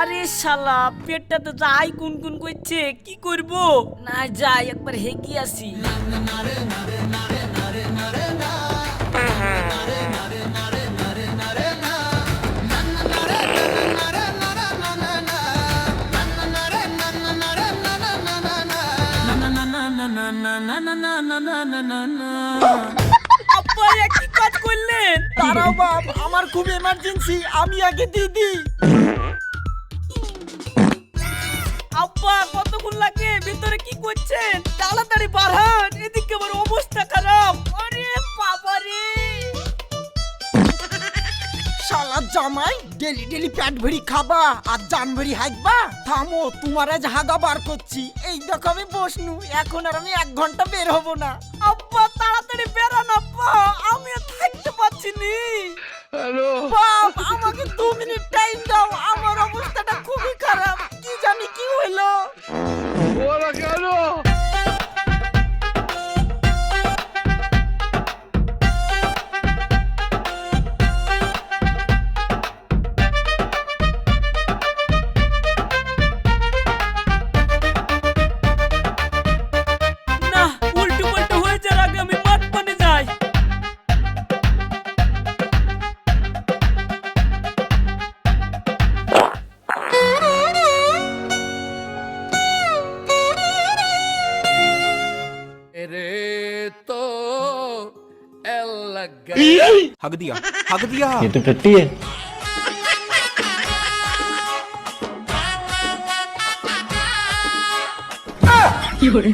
আরে শালা পেটটা তো যাই কুনকুন করছে, কি করব? না যাই একবার হেঁকে আসি। আব্বা এ কি কাজ করলেন? দাঁড়াও বাপ, আমার খুব এমার্জেন্সি, আমি আগে দিদি। আব্বা কতক্ষণ লাগে? ভিতরে কি করছেন? তাড়াতাড়ি বাড়ান, এদিকে আমার অবস্থা খারাপ। আরে বাবা রে! শালা জামাই ডেলি ডেলি পেট ভরি খাবা আর জান ভরি হাঁকবা। থামো, তোমার আজ হাগা বার করছি। এই দেখো আমি বসনু, এখন আর আমি 1 ঘন্টা বের হব না। আব্বা তাড়াতাড়ি বেরান আব্বা, আমি আর থাকতে পারছি নি। বাপ আমাকে 2 মিনিট টাইম দাও, আমার অবস্থাটা খুবই খারাপ, কি জানি কি হইলো। না, উল্টো পাল্টো হয়ে যাওয়ার আগে আমি মাঠ পানে যাই। हक दिया, हक दिया। ये तो टट्टी है। কি করে?